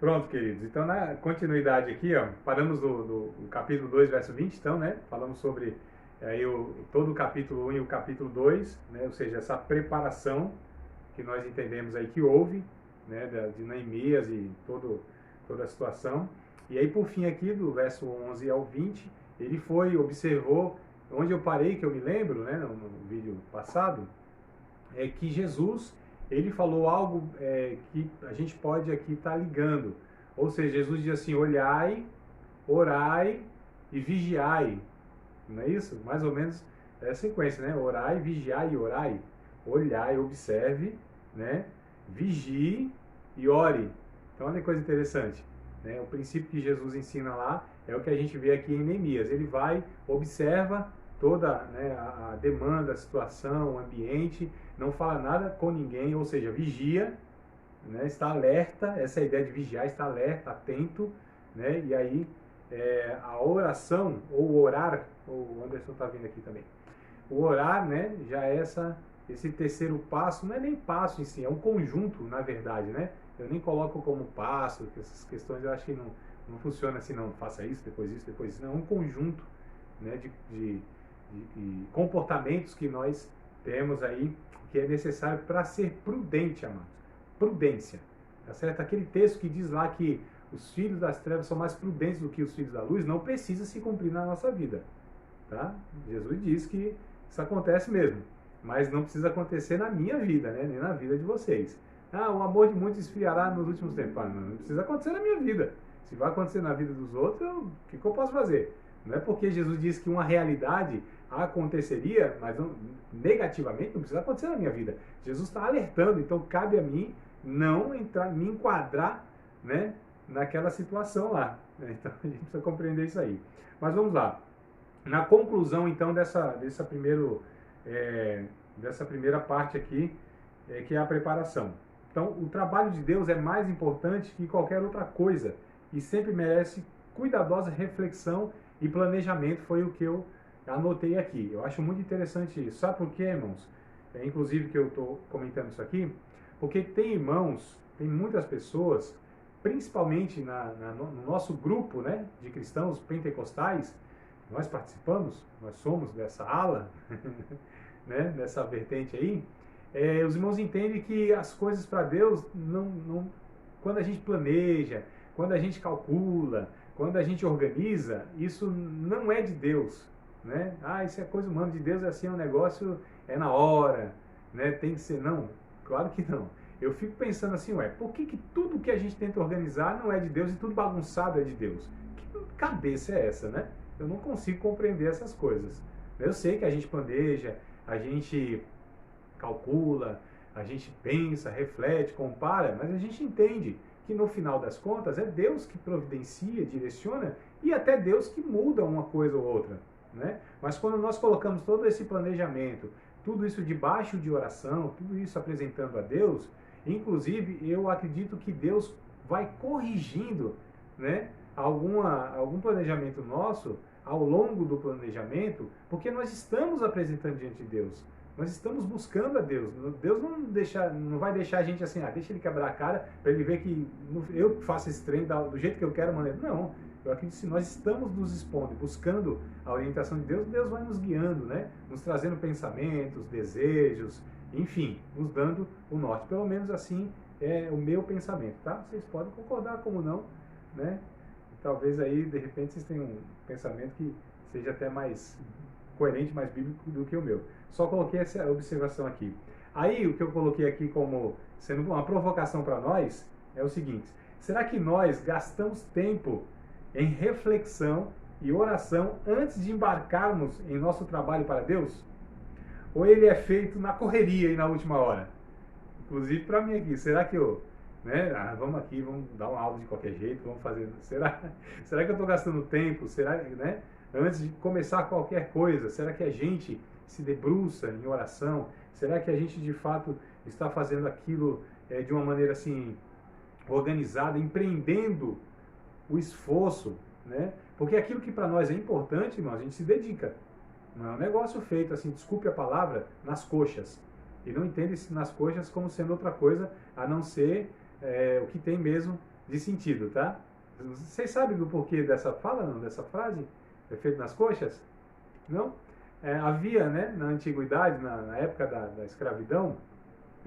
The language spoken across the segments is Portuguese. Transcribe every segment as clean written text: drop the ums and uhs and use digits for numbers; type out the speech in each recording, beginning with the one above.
Pronto, queridos. Então, na continuidade aqui, ó, paramos do capítulo 2, verso 20, então, né? Falamos sobre aí, todo o capítulo 1 e o capítulo 2, né? Ou seja, essa preparação que nós entendemos aí que houve, né? De Neemias e toda a situação. E aí, por fim, aqui, do verso 11 ao 20, ele foi, observou, onde eu parei, que eu me lembro, né? No vídeo passado, é que Jesus ele falou algo que a gente pode aqui estar ligando. Ou seja, Jesus diz assim: olhai, orai e vigiai. Não é isso? Mais ou menos é a sequência, né? Orai, vigiai e orai. Olhai, observe, né? Vigie e ore. Então, olha que coisa interessante. Né? O princípio que Jesus ensina lá é o que a gente vê aqui em Neemias. Ele vai, observa toda, né, a demanda, a situação, o ambiente, não fala nada com ninguém, ou seja, vigia, né, está alerta, essa é a ideia de vigiar, está alerta, atento, né, e aí a oração, ou orar, o Anderson está vindo aqui também, o orar, né, já é esse terceiro passo, não é nem passo em si, é um conjunto, na verdade, né, eu nem coloco como passo, essas questões eu acho que não funciona assim, não, faça isso, depois isso, não, é um conjunto, né, de comportamentos que nós temos aí, que é necessário para ser prudente, amados. Prudência. Tá certo? Aquele texto que diz lá que os filhos das trevas são mais prudentes do que os filhos da luz, não precisa se cumprir na nossa vida. Tá? Jesus diz que isso acontece mesmo, mas não precisa acontecer na minha vida, né? Nem na vida de vocês. Ah, o amor de muitos esfriará nos últimos tempos. Ah, não precisa acontecer na minha vida. Se vai acontecer na vida dos outros, o que eu posso fazer? Não é porque Jesus disse que uma realidade aconteceria, mas não, negativamente, não precisa acontecer na minha vida. Jesus está alertando, então cabe a mim não entrar, me enquadrar, né, naquela situação lá. Então a gente precisa compreender isso aí. Mas vamos lá. Na conclusão, então, dessa primeira parte aqui, que é a preparação. Então, o trabalho de Deus é mais importante que qualquer outra coisa e sempre merece cuidadosa reflexão e planejamento, foi o que eu anotei aqui. Eu acho muito interessante isso. Sabe por quê, irmãos? Inclusive que eu estou comentando isso aqui, porque tem irmãos, tem muitas pessoas, principalmente no nosso grupo, né, de cristãos pentecostais, nós participamos, nós somos dessa ala, né, dessa vertente aí, os irmãos entendem que as coisas para Deus, quando a gente planeja, quando a gente calcula, quando a gente organiza, isso não é de Deus, né? Ah, isso é coisa humana, de Deus é assim, é um negócio, é na hora, né? Tem que ser, não, claro que não. Eu fico pensando assim, por que tudo que a gente tenta organizar não é de Deus e tudo bagunçado é de Deus? Que cabeça é essa, né? Eu não consigo compreender essas coisas. Eu sei que a gente planeja, a gente calcula, a gente pensa, reflete, compara, mas a gente entende que no final das contas é Deus que providencia, direciona e até Deus que muda uma coisa ou outra, né? Mas quando nós colocamos todo esse planejamento, tudo isso debaixo de oração, tudo isso apresentando a Deus, inclusive eu acredito que Deus vai corrigindo, né, algum planejamento nosso ao longo do planejamento, porque nós estamos apresentando diante de Deus. Nós estamos buscando a Deus. Deus não vai deixar a gente assim, deixa ele quebrar a cara para ele ver que eu faço esse treino do jeito que eu quero, maneira. Não, eu acredito que se nós estamos nos expondo, buscando a orientação de Deus, Deus vai nos guiando, né? Nos trazendo pensamentos, desejos, enfim, nos dando o norte. Pelo menos assim é o meu pensamento, tá? Vocês podem concordar como não, né? Talvez aí, de repente, vocês tenham um pensamento que seja até mais coerente, mais bíblico do que o meu. Só coloquei essa observação aqui. Aí, o que eu coloquei aqui como sendo uma provocação para nós é o seguinte: será que nós gastamos tempo em reflexão e oração antes de embarcarmos em nosso trabalho para Deus? Ou ele é feito na correria e na última hora? Inclusive para mim aqui, será que vamos aqui, vamos dar uma aula de qualquer jeito, vamos fazer, será que eu estou gastando tempo, né, antes de começar qualquer coisa, será que a gente se debruça em oração, será que a gente de fato está fazendo aquilo de uma maneira assim, organizada, empreendendo o esforço, né, porque aquilo que para nós é importante, irmão, a gente se dedica, não é um negócio feito assim, desculpe a palavra, nas coxas, e não entende nas coxas como sendo outra coisa, a não ser o que tem mesmo de sentido, tá? Vocês sabem do porquê dessa fala, não? Dessa frase? É feito nas coxas? Não? Havia, né, na antiguidade, na época da escravidão,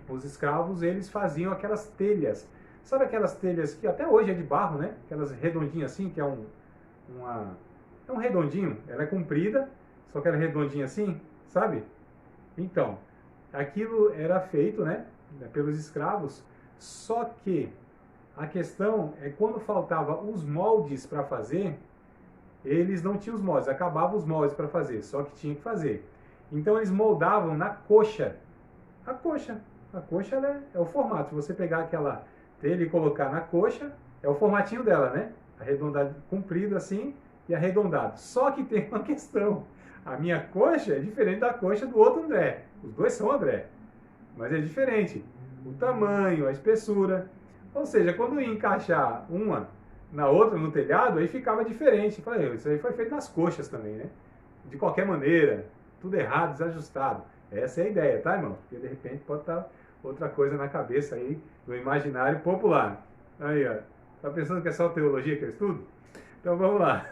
os escravos, eles faziam aquelas telhas. Sabe aquelas telhas que até hoje é de barro, né? Aquelas redondinhas assim, que é um redondinho. Ela é comprida, só que ela é redondinha assim, sabe? Então, aquilo era feito, né, pelos escravos, só que a questão é quando faltava os moldes para fazer, eles não tinham os moldes, acabavam os moldes para fazer, só que tinha que fazer. Então eles moldavam na coxa. A coxa ela é o formato. Se você pegar aquela telha e colocar na coxa, é o formatinho dela, né? Arredondado, comprido assim e arredondado. Só que tem uma questão. A minha coxa é diferente da coxa do outro André. Os dois são André, mas é diferente. O tamanho, a espessura. Ou seja, quando ia encaixar uma na outra, no telhado, aí ficava diferente. Falei, isso aí foi feito nas coxas também, né? De qualquer maneira, tudo errado, desajustado. Essa é a ideia, tá, irmão? Porque de repente pode estar outra coisa na cabeça aí do imaginário popular. Aí, ó. Tá pensando que é só teologia que eu estudo? Então vamos lá.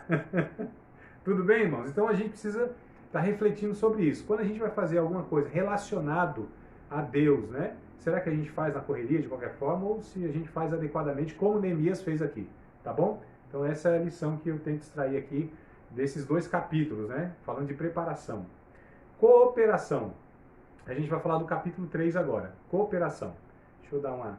Tudo bem, irmãos? Então a gente precisa estar refletindo sobre isso. Quando a gente vai fazer alguma coisa relacionado a Deus, né? Será que a gente faz na correria de qualquer forma ou se a gente faz adequadamente como Neemias fez aqui? Tá bom? Então essa é a lição que eu tento extrair aqui desses dois capítulos, né? Falando de preparação. Cooperação. A gente vai falar do capítulo 3 agora. Cooperação. Deixa eu dar uma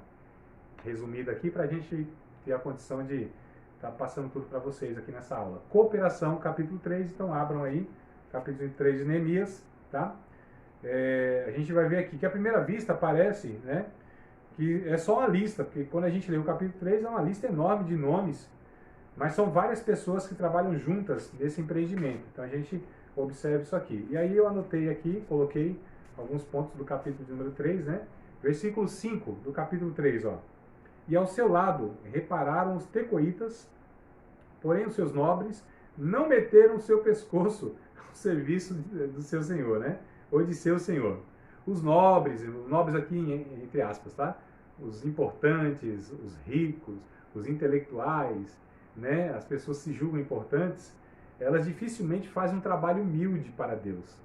resumida aqui para a gente ter a condição de estar passando tudo para vocês aqui nessa aula. Cooperação, capítulo 3. Então abram aí, capítulo 3 de Neemias, tá? A gente vai ver aqui que à primeira vista parece, né, que é só uma lista, porque quando a gente lê o capítulo 3 é uma lista enorme de nomes, mas são várias pessoas que trabalham juntas nesse empreendimento. Então a gente observa isso aqui. E aí eu anotei aqui, coloquei alguns pontos do capítulo de número 3, né? Versículo 5 do capítulo 3, ó. E ao seu lado repararam os tecoitas, porém os seus nobres não meteram o seu pescoço ao serviço do seu senhor, né? Ou de seu senhor. Os nobres aqui entre aspas, tá? Os importantes, os ricos, os intelectuais, né? As pessoas se julgam importantes, elas dificilmente fazem um trabalho humilde para Deus.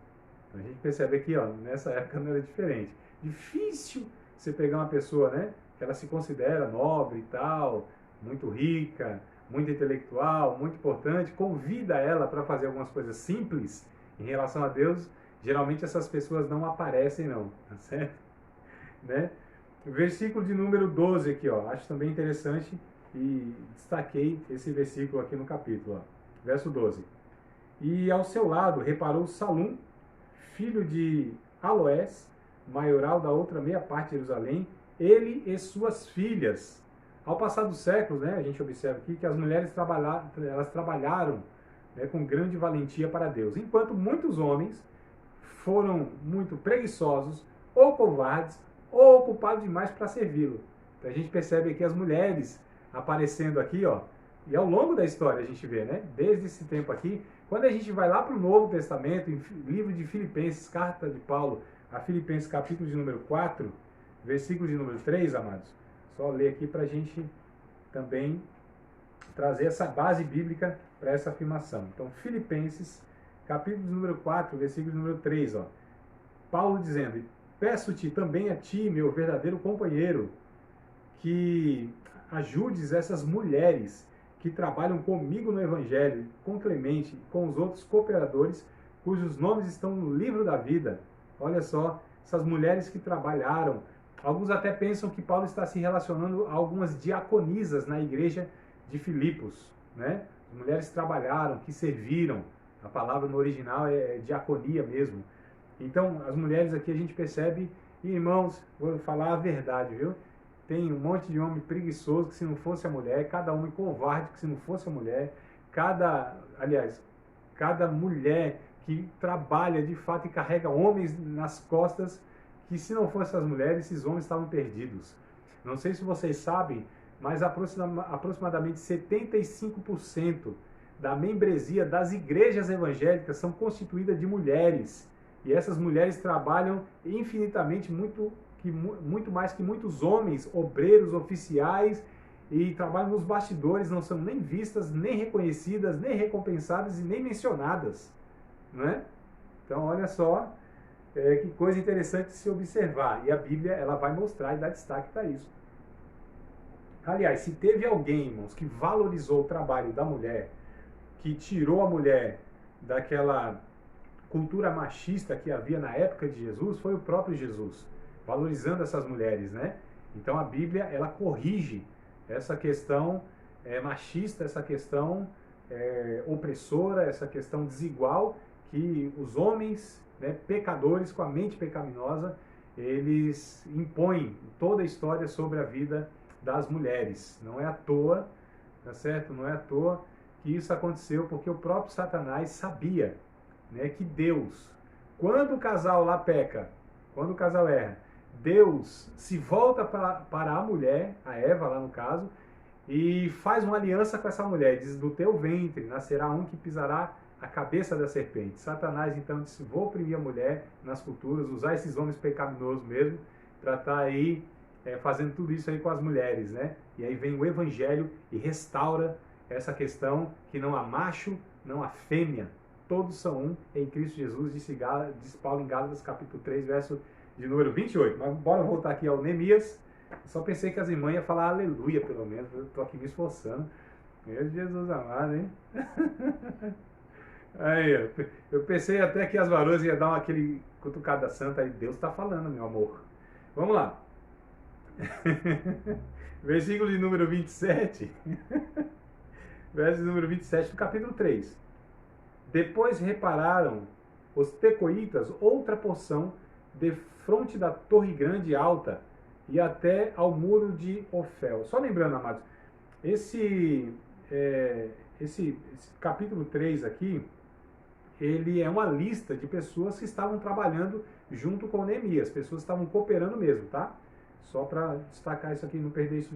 Então a gente percebe aqui, ó, nessa época não era diferente. Difícil você pegar uma pessoa, né, que ela se considera nobre e tal, muito rica, muito intelectual, muito importante, convida ela para fazer algumas coisas simples em relação a Deus. Geralmente essas pessoas não aparecem não, tá certo? Né? Versículo de número 12 aqui, ó, acho também interessante e destaquei esse versículo aqui no capítulo, ó. Verso 12. E ao seu lado reparou Salum, filho de Aloés, maioral da outra meia parte de Jerusalém, ele e suas filhas. Ao passar dos séculos, né, a gente observa aqui que as mulheres trabalharam, né, com grande valentia para Deus, enquanto muitos homens foram muito preguiçosos, ou covardes, ou ocupados demais para servi-lo. Então a gente percebe aqui as mulheres aparecendo aqui, ó, e ao longo da história a gente vê, né, desde esse tempo aqui, quando a gente vai lá para o Novo Testamento, em livro de Filipenses, carta de Paulo a Filipenses, capítulo de número 4, versículo de número 3, amados, só ler aqui para a gente também trazer essa base bíblica para essa afirmação. Então, Filipenses, capítulo de número 4, versículo de número 3, ó. Paulo dizendo: peço-te também a ti, meu verdadeiro companheiro, que ajudes essas mulheres que trabalham comigo no Evangelho, com Clemente, com os outros cooperadores, cujos nomes estão no livro da vida. Olha só, essas mulheres que trabalharam. Alguns até pensam que Paulo está se relacionando a algumas diaconisas na igreja de Filipos, né? As mulheres trabalharam, que serviram. A palavra no original é diaconia mesmo. Então, as mulheres aqui a gente percebe, e irmãos, vou falar a verdade, viu? Tem um monte de homem preguiçoso que se não fosse a mulher, cada homem covarde que se não fosse a mulher, cada mulher que trabalha de fato e carrega homens nas costas, que se não fossem as mulheres, esses homens estavam perdidos. Não sei se vocês sabem, mas aproximadamente 75% da membresia das igrejas evangélicas são constituídas de mulheres. E essas mulheres trabalham infinitamente muito mais que muitos homens, obreiros, oficiais e trabalham nos bastidores, não são nem vistas, nem reconhecidas, nem recompensadas e nem mencionadas, não é? Então, olha só que coisa interessante de se observar. E a Bíblia ela vai mostrar e dar destaque para isso. Aliás, se teve alguém, irmãos, que valorizou o trabalho da mulher, que tirou a mulher daquela cultura machista que havia na época de Jesus, foi o próprio Jesus, valorizando essas mulheres, né? Então a Bíblia, ela corrige essa questão machista, essa questão opressora, essa questão desigual que os homens, né, pecadores com a mente pecaminosa, eles impõem toda a história sobre a vida das mulheres. Não é à toa, tá certo? Não é à toa que isso aconteceu, porque o próprio Satanás sabia, né, que Deus, quando o casal lá peca, quando o casal erra, Deus se volta para a mulher, a Eva lá no caso, e faz uma aliança com essa mulher, diz, do teu ventre nascerá um que pisará a cabeça da serpente. Satanás então disse, vou oprimir a mulher nas culturas, usar esses homens pecaminosos mesmo, para estar aí fazendo tudo isso aí com as mulheres, né? E aí vem o Evangelho e restaura essa questão que não há macho, não há fêmea, todos são um em Cristo Jesus, disse Paulo em Gálatas capítulo 3, verso de número 28. Mas bora voltar aqui ao Neemias. Só pensei que as irmãs iam falar aleluia, pelo menos. Eu estou aqui me esforçando. Meu Jesus amado, hein? Aí, eu pensei até que as varoas iam dar aquele cutucada santa. Aí Deus está falando, meu amor. Vamos lá. Versículo de número 27. Verso de número 27 do capítulo 3. Depois repararam os tecoitas outra porção de fronte da torre grande e alta e até ao muro de Ofel. Só lembrando, amados, esse capítulo 3 aqui, ele é uma lista de pessoas que estavam trabalhando junto com Neemias, pessoas que estavam cooperando mesmo, tá? Só para destacar isso aqui, não perder isso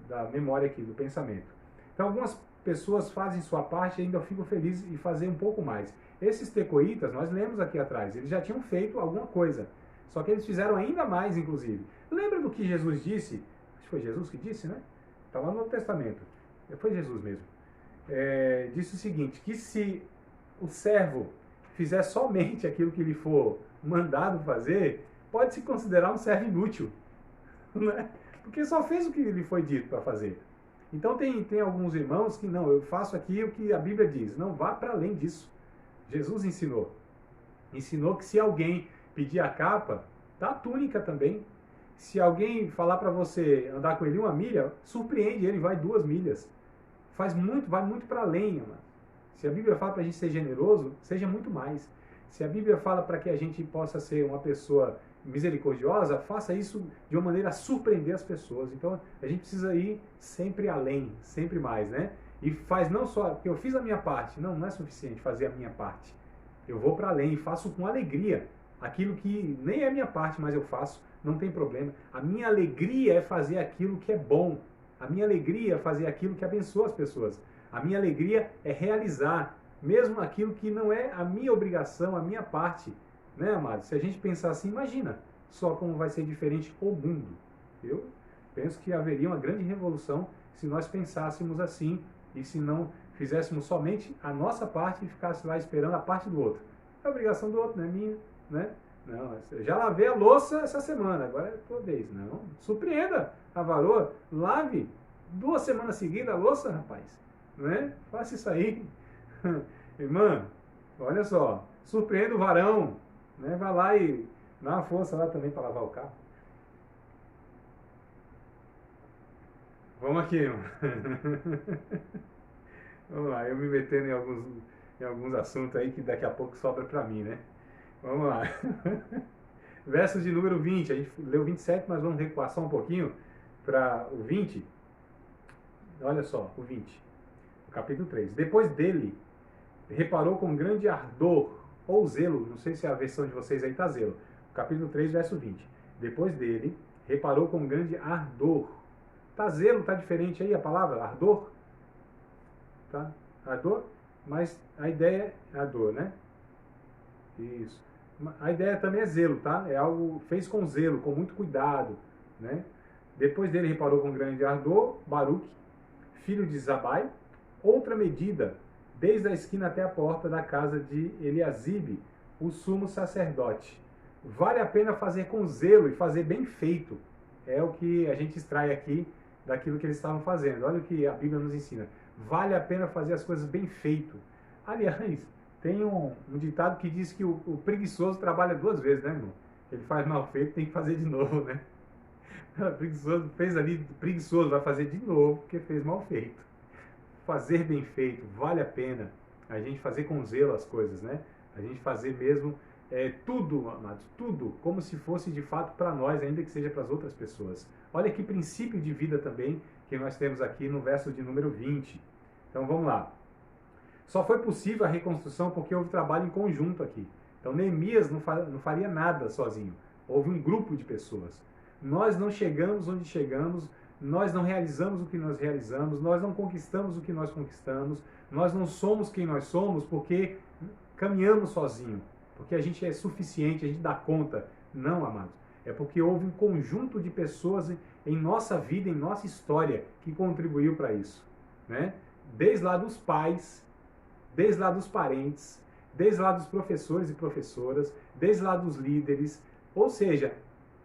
da memória aqui, do pensamento. Então, algumas pessoas fazem sua parte e ainda ficam felizes em fazer um pouco mais. Esses tecoitas, nós lemos aqui atrás, eles já tinham feito alguma coisa, só que eles fizeram ainda mais, inclusive. Lembra do que Jesus disse? Acho que foi Jesus que disse, né? Está lá no Novo Testamento. Foi Jesus mesmo. Disse o seguinte, que se o servo fizer somente aquilo que lhe for mandado fazer, pode se considerar um servo inútil, né? Porque só fez o que lhe foi dito para fazer. Então tem alguns irmãos que não, eu faço aqui o que a Bíblia diz. Não, vá para além disso. Jesus ensinou. Ensinou que se alguém pedir a capa, dá a túnica também. Se alguém falar para você andar com ele 1 milha, surpreende ele, vai 2 milhas. Vai muito para além, mano. Se a Bíblia fala para a gente ser generoso, seja muito mais. Se a Bíblia fala para que a gente possa ser uma pessoa misericordiosa, faça isso de uma maneira a surpreender as pessoas. Então, a gente precisa ir sempre além, sempre mais, né? E faz não só, porque eu fiz a minha parte, não é suficiente fazer a minha parte. Eu vou para além e faço com alegria. Aquilo que nem é minha parte, mas eu faço, não tem problema. A minha alegria é fazer aquilo que é bom. A minha alegria é fazer aquilo que abençoa as pessoas. A minha alegria é realizar, mesmo aquilo que não é a minha obrigação, a minha parte. Né, amado? Se a gente pensar assim, imagina só como vai ser diferente o mundo. Eu penso que haveria uma grande revolução se nós pensássemos assim e se não fizéssemos somente a nossa parte e ficasse lá esperando a parte do outro. É a obrigação do outro, não é minha, né? Não, eu já lavei a louça essa semana, agora é tua vez. Não, surpreenda a varoa, lave 2 semanas seguidas a louça, rapaz. Né? Faça isso aí. Irmã, olha só, surpreenda o varão. Né? Vai lá e dá uma força lá também para lavar o carro. Vamos aqui, irmão. Vamos lá, eu me metendo em alguns assuntos aí que daqui a pouco sobra para mim, né? Vamos lá. Versos de número 20. A gente leu 27, mas vamos recuar só um pouquinho para o 20. Olha só, o 20. O capítulo 3. Depois dele, reparou com grande ardor ou zelo, não sei se a versão de vocês aí está zelo. Capítulo 3, verso 20. Depois dele, reparou com grande ardor. Tá zelo, tá diferente aí a palavra? Ardor? Tá? Ardor? Mas a ideia é ardor, né? Isso. A ideia também é zelo, tá? É algo fez com zelo, com muito cuidado, né? Depois dele reparou com grande ardor Baruque, filho de Zabai, outra medida, desde a esquina até a porta da casa de Eliasibe, o sumo sacerdote. Vale a pena fazer com zelo e fazer bem feito. É o que a gente extrai aqui daquilo que eles estavam fazendo. Olha o que a Bíblia nos ensina. Vale a pena fazer as coisas bem feito. Aliás, tem um ditado que diz que o preguiçoso trabalha 2 vezes, né, irmão? Ele faz mal feito, tem que fazer de novo, né? Preguiçoso fez ali, preguiçoso vai fazer de novo, porque fez mal feito. Fazer bem feito, vale a pena a gente fazer com zelo as coisas, né? A gente fazer mesmo tudo, amados, tudo, como se fosse de fato para nós, ainda que seja para as outras pessoas. Olha que princípio de vida também que nós temos aqui no verso de número 20. Então vamos lá. Só foi possível a reconstrução porque houve trabalho em conjunto aqui. Então Neemias não faria nada sozinho. Houve um grupo de pessoas. Nós não chegamos onde chegamos, nós não realizamos o que nós realizamos, nós não conquistamos o que nós conquistamos, nós não somos quem nós somos porque caminhamos sozinho, porque a gente é suficiente, a gente dá conta. Não, amados. É porque houve um conjunto de pessoas em nossa vida, em nossa história, que contribuiu para isso, né? Desde lá dos pais, desde lá dos parentes, desde lá dos professores e professoras, desde lá dos líderes, ou seja,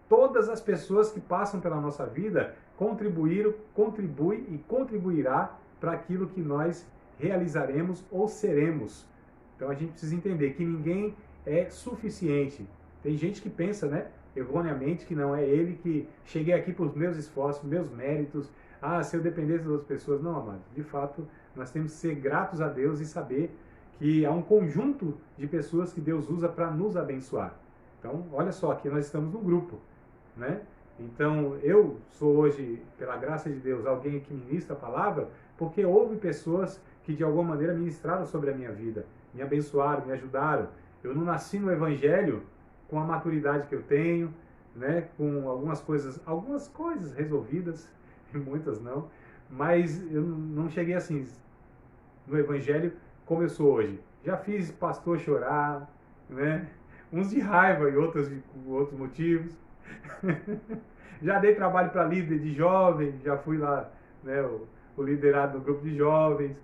todas as pessoas que passam pela nossa vida contribuem e contribuirá para aquilo que nós realizaremos ou seremos. Então a gente precisa entender que ninguém é suficiente. Tem gente que pensa, né, erroneamente, que não é ele que cheguei aqui por meus esforços, meus méritos. Ah, se eu dependesse das outras pessoas. Não, amado. De fato, nós temos que ser gratos a Deus e saber que há um conjunto de pessoas que Deus usa para nos abençoar. Então, olha só, aqui nós estamos num grupo, né? Então, eu sou hoje, pela graça de Deus, alguém que ministra a palavra, porque houve pessoas que de alguma maneira ministraram sobre a minha vida, me abençoaram, me ajudaram. Eu não nasci no Evangelho com a maturidade que eu tenho, né? Com algumas coisas resolvidas, muitas não, mas eu não cheguei assim no Evangelho como eu sou hoje. Já fiz pastor chorar, né? Uns de raiva e outros por outros motivos. Já dei trabalho para líder de jovens, já fui lá, né, o liderado do grupo de jovens.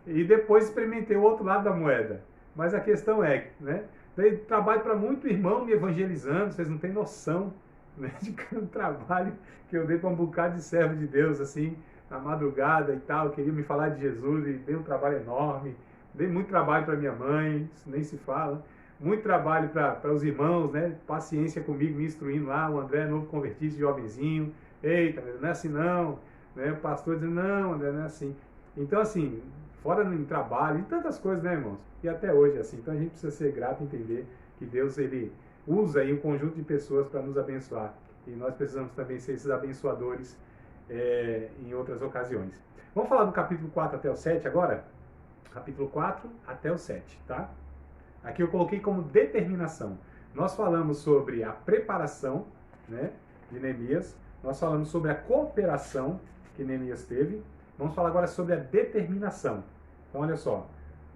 E depois experimentei o outro lado da moeda. Mas a questão é, né, dei trabalho para muito irmão me evangelizando, vocês não têm noção, né, de cada trabalho que eu dei para um bocado de servo de Deus, assim, na madrugada e tal, queria me falar de Jesus e dei um trabalho enorme. Dei muito trabalho para minha mãe, isso nem se fala. Muito trabalho para os irmãos, né? Paciência comigo, me instruindo lá. O André, novo convertido, jovenzinho. Eita, não é assim não. Né? O pastor dizendo, não, André, não é assim. Então, assim, fora em trabalho e tantas coisas, né, irmãos? E até hoje, assim. Então, a gente precisa ser grato e entender que Deus, ele usa aí um conjunto de pessoas para nos abençoar. E nós precisamos também ser esses abençoadores em outras ocasiões. Vamos falar do capítulo 4 até o 7 agora? Capítulo 4 até o 7, tá? Aqui eu coloquei como determinação. Nós falamos sobre a preparação, né, de Neemias. Nós falamos sobre a cooperação que Neemias teve. Vamos falar agora sobre a determinação. Então, olha só.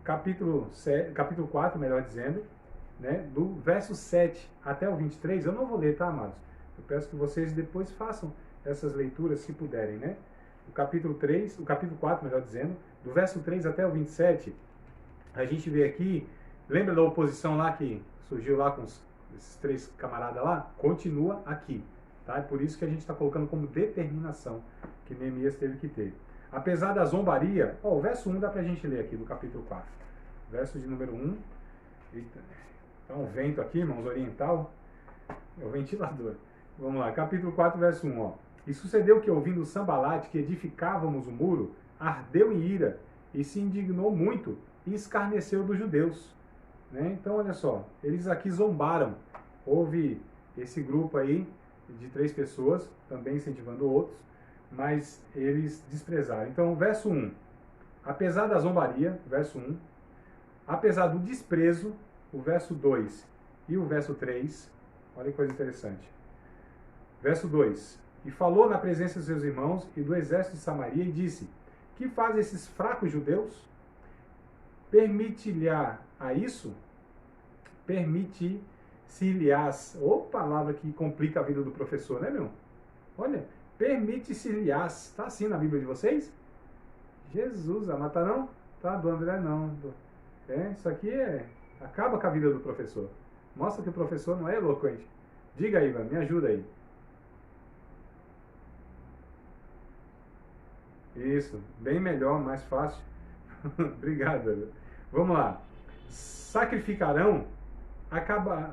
Capítulo 4, melhor dizendo, né, do verso 7 até o 23. Eu não vou ler, tá, amados? Eu peço que vocês depois façam essas leituras, se puderem, né? O capítulo 4, melhor dizendo, do verso 3 até o 27, a gente vê aqui, lembra da oposição lá que surgiu lá com esses 3 camaradas lá? Continua aqui, tá? É por isso que a gente está colocando como determinação que Neemias teve que ter. Apesar da zombaria, o verso 1 dá pra gente ler aqui do capítulo 4. Verso de número 1. Eita, tá um vento aqui, irmãos, oriental. É o ventilador. Vamos lá, capítulo 4, verso 1, ó. E sucedeu que, ouvindo Sambalate, que edificávamos o muro, ardeu em ira, e se indignou muito, e escarneceu dos judeus. Né? Então, olha só, eles aqui zombaram. Houve esse grupo aí, de 3 pessoas, também incentivando outros, mas eles desprezaram. Então, verso 1. Apesar da zombaria, verso 1. Apesar do desprezo, o verso 2 e o verso 3. Olha que coisa interessante. Verso 2. E falou na presença de seus irmãos e do exército de Samaria e disse: que fazem esses fracos judeus? Permite-lhe-á a isso? Permite-se-lhe-ás. Ô, palavra que complica a vida do professor, né, meu? Olha, permite-se-lhes. Está assim na Bíblia de vocês? Jesus, amado, tá não? Tá, do André não. Isso aqui acaba com a vida do professor. Mostra que o professor não é eloquente. Diga aí, Ivan, me ajuda aí. Isso, bem melhor, mais fácil. Obrigado. Vamos lá. Sacrificarão,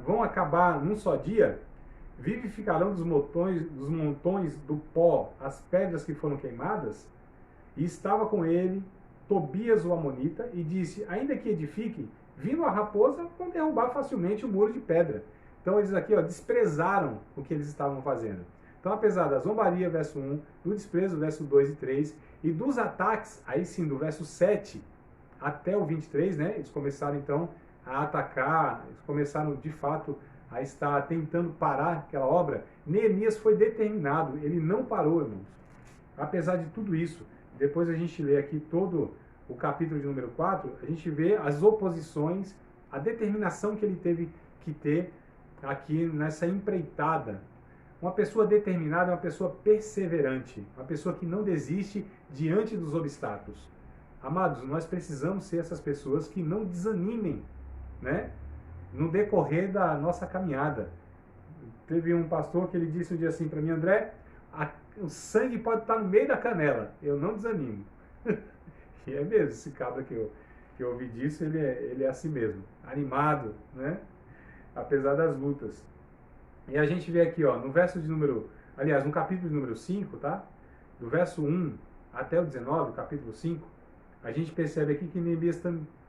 vão acabar num só dia, vivificarão dos montões do pó as pedras que foram queimadas, e estava com ele Tobias o Amonita, e disse, ainda que edifique, vindo a raposa, vão derrubar facilmente o muro de pedra. Então eles aqui desprezaram o que eles estavam fazendo. Então, apesar da zombaria, verso 1, do desprezo, verso 2 e 3, e dos ataques, aí sim, do verso 7 até o 23, né? Eles começaram então a atacar, eles começaram de fato a estar tentando parar aquela obra. Neemias foi determinado, ele não parou, irmãos. Apesar de tudo isso, depois a gente lê aqui todo o capítulo de número 4, a gente vê as oposições, a determinação que ele teve que ter aqui nessa empreitada. Uma pessoa determinada é uma pessoa perseverante, uma pessoa que não desiste diante dos obstáculos. Amados, nós precisamos ser essas pessoas que não desanimem, né, no decorrer da nossa caminhada. Teve um pastor que ele disse um dia assim para mim, André, o sangue pode estar no meio da canela, eu não desanimo. E é mesmo, esse cabra que eu ouvi disso, ele é assim mesmo, animado, né, apesar das lutas. E a gente vê aqui, no verso de número, aliás, no capítulo de número 5, tá? Do verso 1 até o 19, capítulo 5, a gente percebe aqui que Neemias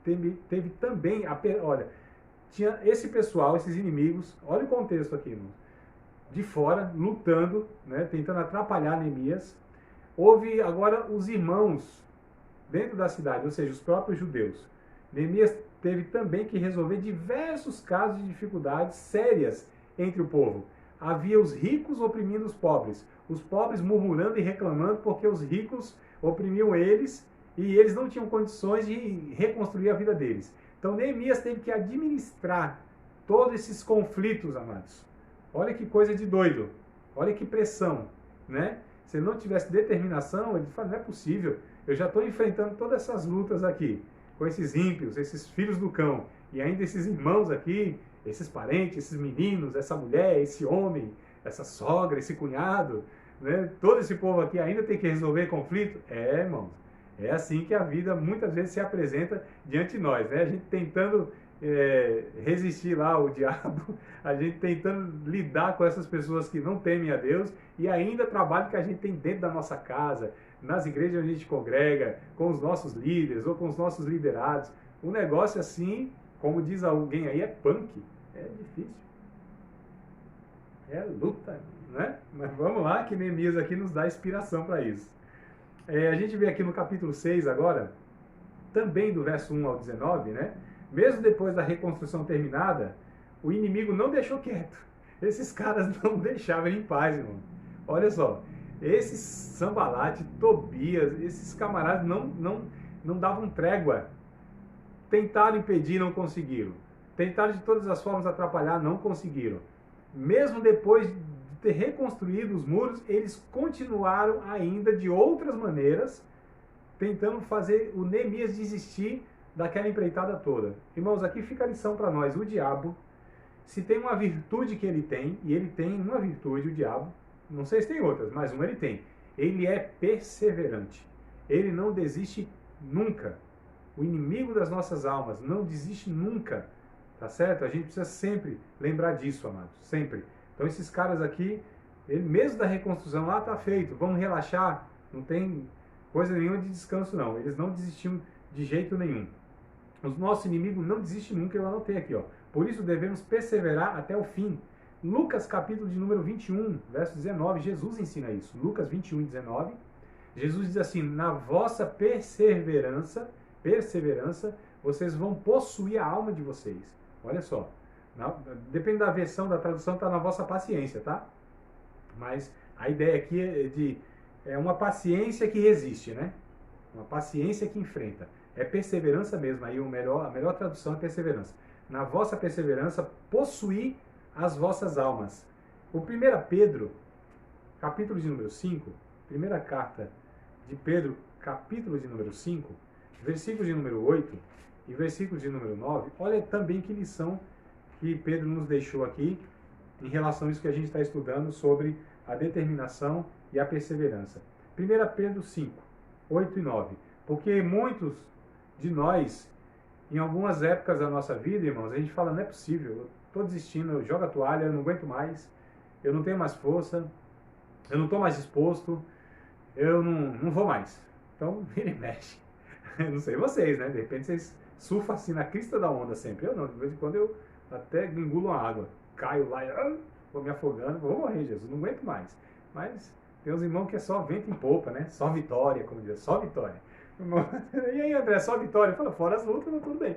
teve também, olha, tinha esse pessoal, esses inimigos, olha o contexto aqui, irmãos, de fora, lutando, né, tentando atrapalhar Neemias. Houve agora os irmãos dentro da cidade, ou seja, os próprios judeus. Neemias teve também que resolver diversos casos de dificuldades sérias entre o povo. Havia os ricos oprimindo os pobres murmurando e reclamando porque os ricos oprimiam eles e eles não tinham condições de reconstruir a vida deles. Então Neemias teve que administrar todos esses conflitos, amados. Olha que coisa de doido, olha que pressão, né? Se ele não tivesse determinação, ele fala, não é possível, eu já estou enfrentando todas essas lutas aqui, com esses ímpios, esses filhos do cão, e ainda esses irmãos aqui, esses parentes, esses meninos, essa mulher, esse homem, essa sogra, esse cunhado, né? Todo esse povo aqui ainda tem que resolver conflito? Irmãos, é assim que a vida muitas vezes se apresenta diante de nós, né? A gente tentando resistir lá ao diabo, a gente tentando lidar com essas pessoas que não temem a Deus e ainda o trabalho que a gente tem dentro da nossa casa, nas igrejas onde a gente congrega, com os nossos líderes ou com os nossos liderados. Um negócio assim, como diz alguém aí, é punk. É difícil. É luta, né? Mas vamos lá, que Neemias aqui nos dá inspiração para isso. A gente vê aqui no capítulo 6 agora, também do verso 1 ao 19, né? Mesmo depois da reconstrução terminada, o inimigo não deixou quieto. Esses caras não deixavam ele em paz, irmão. Olha só, esses Sambalate, Tobias, esses camaradas não davam trégua. Tentaram impedir, não conseguiram. Tentaram de todas as formas atrapalhar, não conseguiram. Mesmo depois de ter reconstruído os muros, eles continuaram ainda de outras maneiras, tentando fazer o Neemias desistir daquela empreitada toda. Irmãos, aqui fica a lição para nós. O diabo, se tem uma virtude que ele tem, e ele tem uma virtude, o diabo, não sei se tem outras, mas uma ele tem. Ele é perseverante. Ele não desiste nunca. O inimigo das nossas almas não desiste nunca. Tá certo? A gente precisa sempre lembrar disso, amados. Sempre. Então esses caras aqui, mesmo da reconstrução lá tá feito. Vamos relaxar. Não tem coisa nenhuma de descanso não. Eles não desistiam de jeito nenhum. O nosso inimigo não desiste nunca, eu anotei aqui, Por isso devemos perseverar até o fim. Lucas capítulo de número 21, verso 19, Jesus ensina isso. Lucas 21 e 19. Jesus diz assim, na vossa perseverança, vocês vão possuir a alma de vocês. Olha só, depende da versão da tradução, está na vossa paciência, tá? Mas a ideia aqui é uma paciência que resiste, né? Uma paciência que enfrenta. É perseverança mesmo, aí a melhor tradução é perseverança. Na vossa perseverança, possuir as vossas almas. O 1 Pedro, capítulo de número 5, primeira carta de Pedro, capítulo de número 5, versículo de número 8 e versículo de número 9, olha também que lição que Pedro nos deixou aqui em relação a isso que a gente está estudando sobre a determinação e a perseverança. 1 Pedro 5, 8 e 9. Porque muitos de nós, em algumas épocas da nossa vida, irmãos, a gente fala, não é possível, eu estou desistindo, eu jogo a toalha, eu não aguento mais, eu não tenho mais força, eu não estou mais disposto, eu não vou mais. Então, vira e mexe. Não sei vocês, né? De repente vocês surfam assim na crista da onda sempre. Eu não, de vez em quando eu até engulo a água, caio lá e vou me afogando, vou morrer, Jesus, não aguento mais. Mas tem uns irmãos que é só vento em popa, né? Só vitória, como diz, só vitória. E aí, André, só vitória? Fala, fora as lutas, não, tudo bem.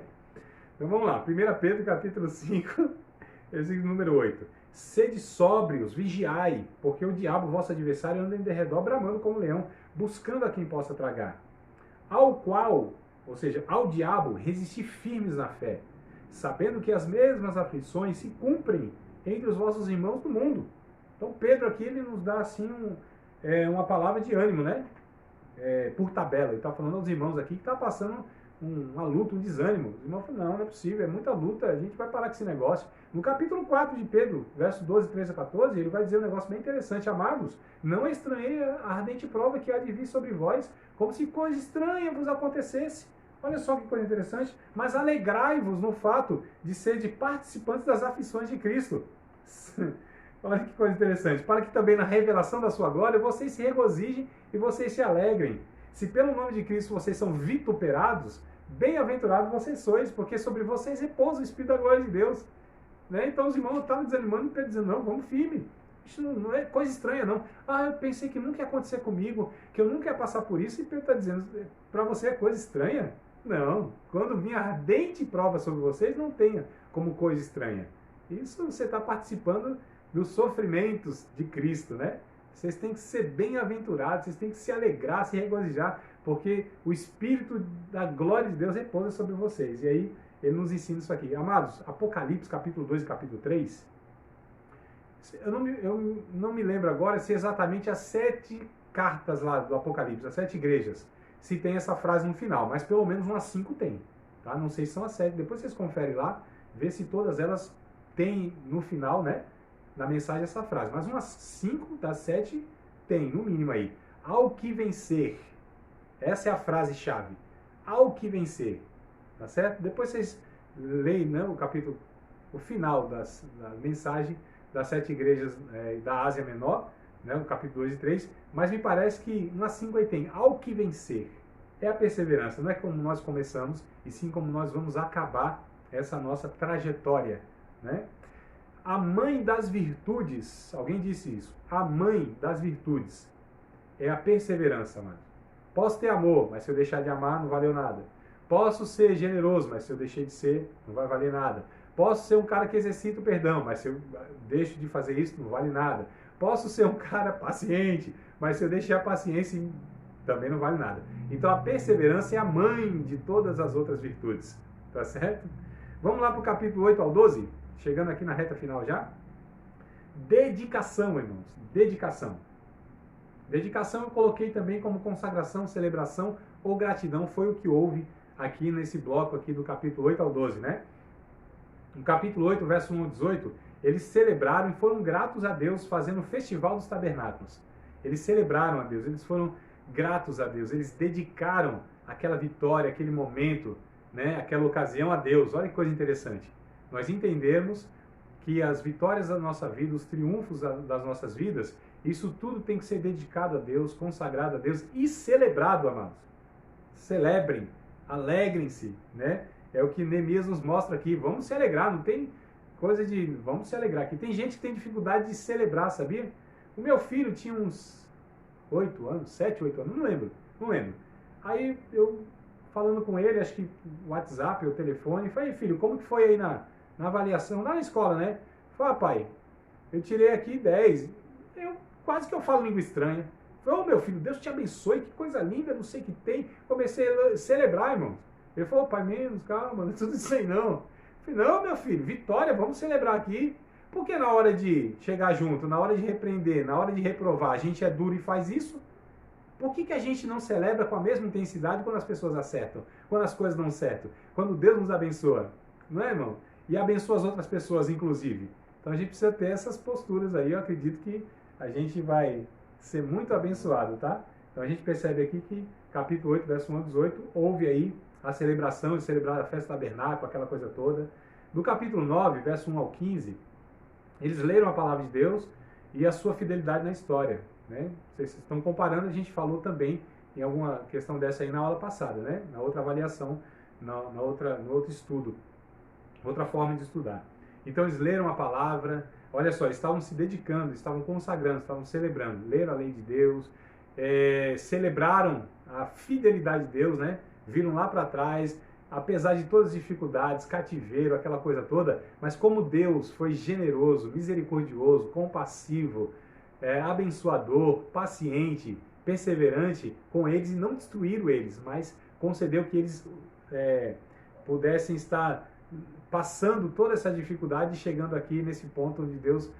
Então vamos lá, 1 Pedro capítulo 5, versículo número 8. Sede sóbrios, vigiai, porque o diabo, vosso adversário, anda em derredor, bramando como leão, buscando a quem possa tragar. Ao qual, ou seja, ao diabo, resistir firmes na fé, sabendo que as mesmas aflições se cumprem entre os vossos irmãos do mundo. Então Pedro aqui, ele nos dá assim uma palavra de ânimo, né? Por tabela. Ele está falando aos irmãos aqui que está passando uma luta, um desânimo. Os irmãos falam, não é possível, é muita luta, a gente vai parar com esse negócio. No capítulo 4 de Pedro, versos 12, 13 a 14, ele vai dizer um negócio bem interessante. Amados, não estranhei a ardente prova que há de vir sobre vós, como se coisa estranha vos acontecesse. Olha só que coisa interessante. Mas alegrai-vos no fato de ser de participantes das aflições de Cristo. Olha que coisa interessante. Para que também na revelação da sua glória vocês se regozijem e vocês se alegrem. Se pelo nome de Cristo vocês são vituperados, bem-aventurados vocês sois, porque sobre vocês repousa o Espírito da glória de Deus. Né? Então os irmãos estavam desanimando e Pedro dizendo, não, vamos firme. Isso não é coisa estranha, não. Ah, eu pensei que nunca ia acontecer comigo, que eu nunca ia passar por isso, e Pedro está dizendo, para você é coisa estranha? Não. Quando vir ardente prova sobre vocês, não tenha como coisa estranha. Isso você está participando dos sofrimentos de Cristo, né? Vocês têm que ser bem-aventurados, vocês têm que se alegrar, se regozijar, porque o Espírito da glória de Deus repousa sobre vocês. E aí, ele nos ensina isso aqui. Amados, Apocalipse, capítulo 2 e capítulo 3, eu não me lembro agora se exatamente as 7 cartas lá do Apocalipse, as 7 igrejas, se tem essa frase no final, mas pelo menos umas 5 tem. Tá? Não sei se são as 7, depois vocês conferem lá, vê se todas elas têm no final, né? Na mensagem essa frase, mas umas 5 das 7 tem, no mínimo aí. Ao que vencer. Essa é a frase-chave. Ao que vencer. Tá certo? Depois vocês leem, né, o capítulo, o final da mensagem das 7 igrejas da Ásia Menor, né, o capítulo 2 e 3, mas me parece que umas 5 aí tem. Ao que vencer. É a perseverança. Não é como nós começamos, e sim como nós vamos acabar essa nossa trajetória, né? A mãe das virtudes, alguém disse isso, a mãe das virtudes é a perseverança, mano. Posso ter amor, mas se eu deixar de amar, não valeu nada. Posso ser generoso, mas se eu deixei de ser, não vai valer nada. Posso ser um cara que exercita o perdão, mas se eu deixo de fazer isso, não vale nada. Posso ser um cara paciente, mas se eu deixar a paciência, também não vale nada. Então a perseverança é a mãe de todas as outras virtudes, tá certo? Vamos lá para o capítulo 8 ao 12? Chegando aqui na reta final já. Dedicação, irmãos. Dedicação. Dedicação eu coloquei também como consagração, celebração ou gratidão. Foi o que houve aqui nesse bloco aqui do capítulo 8 ao 12, né? No capítulo 8, verso 1 ao 18, eles celebraram e foram gratos a Deus fazendo o festival dos tabernáculos. Eles celebraram a Deus, eles foram gratos a Deus, eles dedicaram aquela vitória, aquele momento, né, aquela ocasião a Deus. Olha que coisa interessante. Nós entendermos que as vitórias da nossa vida, os triunfos das nossas vidas, isso tudo tem que ser dedicado a Deus, consagrado a Deus e celebrado, amados. Celebrem, alegrem-se, né? É o que Neemias nos mostra aqui. Vamos se alegrar, não tem coisa de vamos se alegrar aqui. Tem gente que tem dificuldade de celebrar, sabia? O meu filho tinha uns 8 anos, 7, 8 anos, não lembro. Aí eu falando com ele, acho que WhatsApp ou telefone, falei, filho, como que foi aí na avaliação, lá na escola, né? Falei, pai, eu tirei aqui 10. Quase que eu falo língua estranha. Falei, meu filho, Deus te abençoe, que coisa linda, não sei o que tem. Comecei a celebrar, irmão. Ele falou, pai, menos, calma, não é tudo isso aí não. Eu falei, não, meu filho, vitória, vamos celebrar aqui. Por que na hora de chegar junto, na hora de repreender, na hora de reprovar, a gente é duro e faz isso? Por que a gente não celebra com a mesma intensidade quando as pessoas acertam, quando as coisas dão certo, quando Deus nos abençoa? Não é, irmão? E abençoa as outras pessoas, inclusive. Então a gente precisa ter essas posturas aí. Eu acredito que a gente vai ser muito abençoado, tá? Então a gente percebe aqui que capítulo 8, verso 1 a 18, houve aí a celebração de celebrar a festa do tabernáculo, aquela coisa toda. No capítulo 9, verso 1 ao 15, eles leram a palavra de Deus e a sua fidelidade na história. Né? Vocês estão comparando, a gente falou também em alguma questão dessa aí na aula passada, né? Na outra avaliação, no outro estudo, outra forma de estudar. Então eles leram a palavra, olha só, estavam se dedicando, estavam consagrando, estavam celebrando, leram a lei de Deus, celebraram a fidelidade de Deus, né? Viram lá para trás, apesar de todas as dificuldades, cativeiro, aquela coisa toda, mas como Deus foi generoso, misericordioso, compassivo, abençoador, paciente, perseverante com eles, e não destruíram eles, mas concedeu que eles pudessem estar passando toda essa dificuldade e chegando aqui nesse ponto onde Deus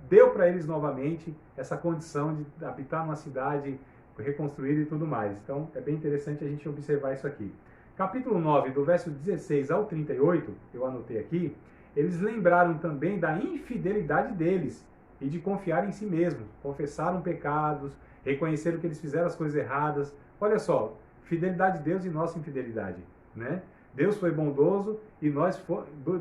deu para eles novamente essa condição de habitar numa cidade reconstruída e tudo mais. Então é bem interessante a gente observar isso aqui. Capítulo 9, do verso 16 ao 38, eu anotei aqui, eles lembraram também da infidelidade deles e de confiar em si mesmos. Confessaram pecados, reconheceram que eles fizeram as coisas erradas. Olha só, fidelidade de Deus e nossa infidelidade, né? Deus foi bondoso e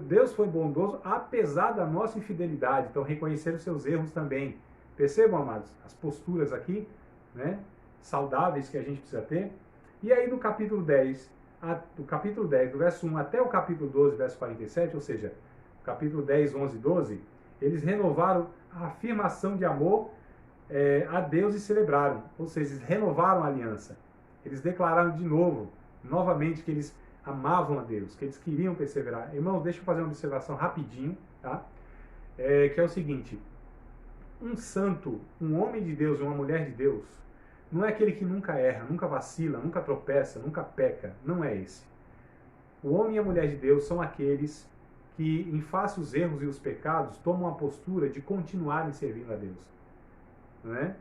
Deus foi bondoso apesar da nossa infidelidade. Então reconheceram seus erros também. Percebam, amados, as posturas aqui, né, saudáveis que a gente precisa ter. E aí no capítulo 10, do verso 1 até o capítulo 12, verso 47, ou seja, capítulo 10, 11 e 12, eles renovaram a afirmação de amor a Deus e celebraram. Ou seja, eles renovaram a aliança. Eles declararam de novo, novamente, que eles amavam a Deus, que eles queriam perseverar. Irmãos, deixa eu fazer uma observação rapidinho, tá? Que é o seguinte: um santo, um homem de Deus e uma mulher de Deus, não é aquele que nunca erra, nunca vacila, nunca tropeça, nunca peca. Não é esse. O homem e a mulher de Deus são aqueles que, em face os erros e os pecados, tomam a postura de continuarem servindo a Deus. Não é?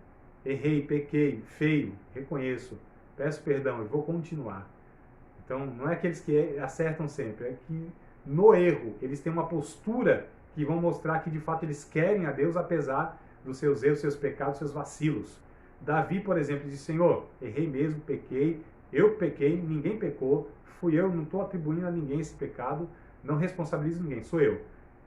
Errei, pequei, feio, reconheço, peço perdão e vou continuar. Então, não é aqueles que acertam sempre, é que no erro eles têm uma postura que vão mostrar que de fato eles querem a Deus apesar dos seus erros, seus pecados, seus vacilos. Davi, por exemplo, disse: Senhor, errei mesmo, pequei, eu pequei, ninguém pecou, fui eu, não estou atribuindo a ninguém esse pecado, não responsabilizo ninguém, sou eu.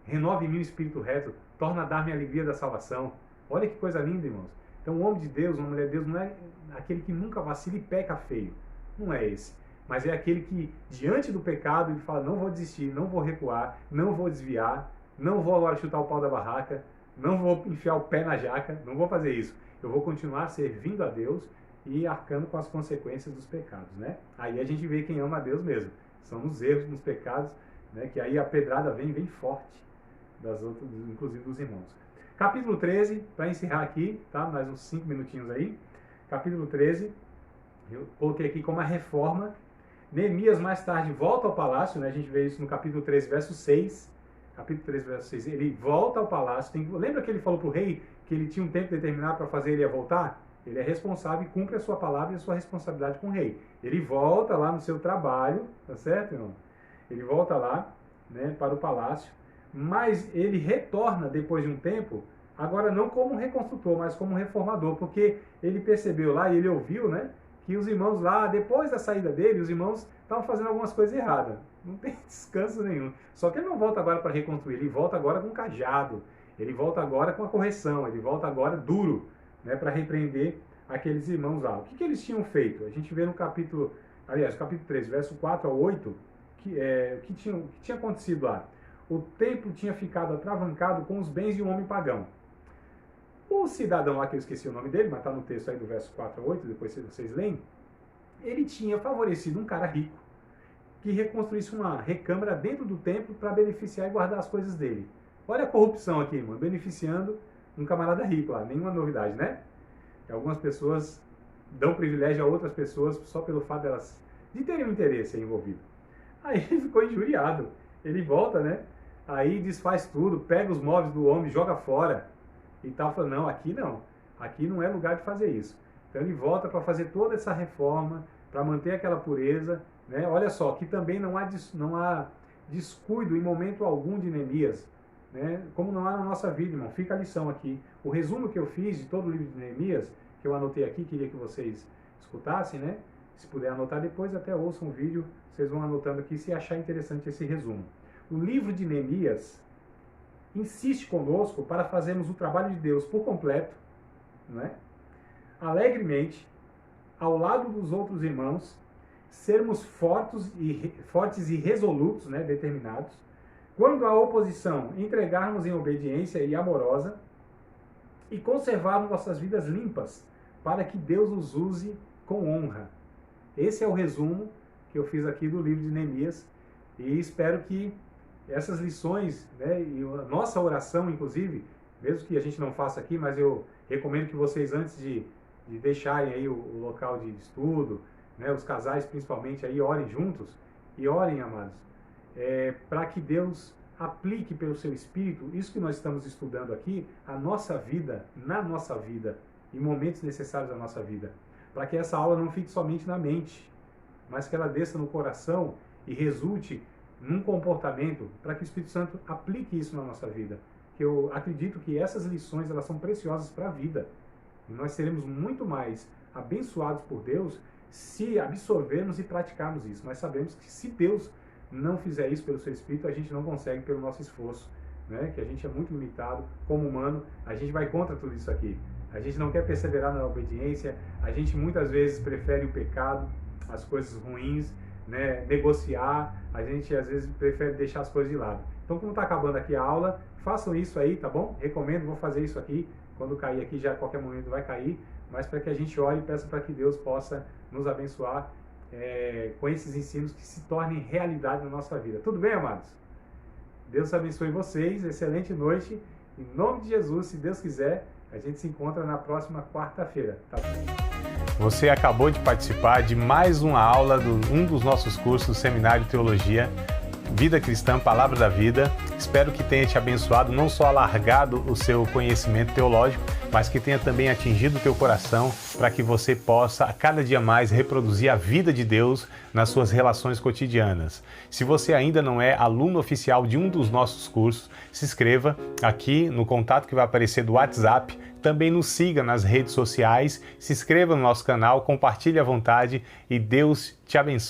Renove em mim o espírito reto, torna a dar-me a alegria da salvação. Olha que coisa linda, irmãos. Então, um homem de Deus, uma mulher de Deus, não é aquele que nunca vacila e peca feio. Não é esse. Mas é aquele que, diante do pecado, ele fala: não vou desistir, não vou recuar, não vou desviar, não vou agora chutar o pau da barraca, não vou enfiar o pé na jaca, não vou fazer isso. Eu vou continuar servindo a Deus e arcando com as consequências dos pecados, né? Aí a gente vê quem ama a Deus mesmo. São nos erros, nos pecados, né? Que aí a pedrada vem forte, das outras, inclusive dos irmãos. Capítulo 13, para encerrar aqui, tá? Mais uns 5 minutinhos aí. Capítulo 13, eu coloquei aqui como a reforma. Neemias mais tarde volta ao palácio, né? A gente vê isso no capítulo 13, verso 6. Capítulo 13, verso 6. Ele volta ao palácio. Lembra que ele falou para o rei que ele tinha um tempo determinado para fazer ele ia voltar? Ele é responsável e cumpre a sua palavra e a sua responsabilidade com o rei. Ele volta lá no seu trabalho, tá certo, irmão? Ele volta lá, né, para o palácio, mas ele retorna depois de um tempo, agora não como um reconstrutor, mas como um reformador, porque ele percebeu lá e ele ouviu, né, que os irmãos lá, depois da saída dele, os irmãos estavam fazendo algumas coisas erradas. Não tem descanso nenhum. Só que ele não volta agora para reconstruir, ele volta agora com cajado, ele volta agora com a correção, ele volta agora duro, né, para repreender aqueles irmãos lá. O que eles tinham feito? A gente vê no capítulo 13, verso 4 ao 8, o que tinha acontecido lá. O templo tinha ficado atravancado com os bens de um homem pagão. O cidadão lá, que eu esqueci o nome dele, mas está no texto aí do verso 4 a 8, depois vocês leem, ele tinha favorecido um cara rico que reconstruísse uma recâmara dentro do templo para beneficiar e guardar as coisas dele. Olha a corrupção aqui, irmão, beneficiando um camarada rico lá, nenhuma novidade, né? Algumas pessoas dão privilégio a outras pessoas só pelo fato delas de terem um interesse envolvido. Aí ele ficou injuriado. Ele volta, né, aí desfaz tudo, pega os móveis do homem, joga fora e tal. Fala, não, aqui não é lugar de fazer isso. Então ele volta para fazer toda essa reforma, para manter aquela pureza, né? Olha só, que também não há descuido em momento algum de Neemias, né? Como não há na nossa vida, irmão. Fica a lição aqui. O resumo que eu fiz de todo o livro de Neemias, que eu anotei aqui, queria que vocês escutassem, né? Se puder anotar depois, até ouçam o vídeo, vocês vão anotando aqui se achar interessante esse resumo. O livro de Neemias insiste conosco para fazermos o trabalho de Deus por completo, né? Alegremente, ao lado dos outros irmãos, sermos fortes e resolutos, né? Determinados. Quando a oposição, entregarmos em obediência e amorosa e conservarmos nossas vidas limpas para que Deus nos use com honra. Esse é o resumo que eu fiz aqui do livro de Neemias e espero que essas lições, né, e a nossa oração, inclusive, mesmo que a gente não faça aqui, mas eu recomendo que vocês, antes de deixarem aí o local de estudo, né, os casais principalmente, aí orem juntos e orem, amados, para que Deus aplique pelo seu Espírito isso que nós estamos estudando aqui, a nossa vida, na nossa vida, em momentos necessários da nossa vida, para que essa aula não fique somente na mente, mas que ela desça no coração e resulte num comportamento, para que o Espírito Santo aplique isso na nossa vida. Que eu acredito que essas lições, elas são preciosas para a vida. E nós seremos muito mais abençoados por Deus se absorvermos e praticarmos isso. Nós sabemos que se Deus não fizer isso pelo seu Espírito, a gente não consegue pelo nosso esforço, né? Que a gente é muito limitado, como humano, a gente vai contra tudo isso aqui. A gente não quer perseverar na obediência, a gente muitas vezes prefere o pecado, as coisas ruins, né? Negociar, a gente às vezes prefere deixar as coisas de lado. Então, como está acabando aqui a aula, façam isso aí, tá bom? Recomendo, vou fazer isso aqui, quando cair aqui, já a qualquer momento vai cair, mas para que a gente ore e peça para que Deus possa nos abençoar com esses ensinos que se tornem realidade na nossa vida. Tudo bem, amados? Deus abençoe vocês, excelente noite. Em nome de Jesus, se Deus quiser, a gente se encontra na próxima quarta-feira. Tá bom? Você acabou de participar de mais uma aula de um dos nossos cursos, Seminário de Teologia, Vida Cristã, Palavra da Vida. Espero que tenha te abençoado, não só alargado o seu conhecimento teológico, mas que tenha também atingido o teu coração para que você possa, a cada dia mais, reproduzir a vida de Deus nas suas relações cotidianas. Se você ainda não é aluno oficial de um dos nossos cursos, se inscreva aqui no contato que vai aparecer do WhatsApp. Também nos siga nas redes sociais, se inscreva no nosso canal, compartilhe à vontade e Deus te abençoe.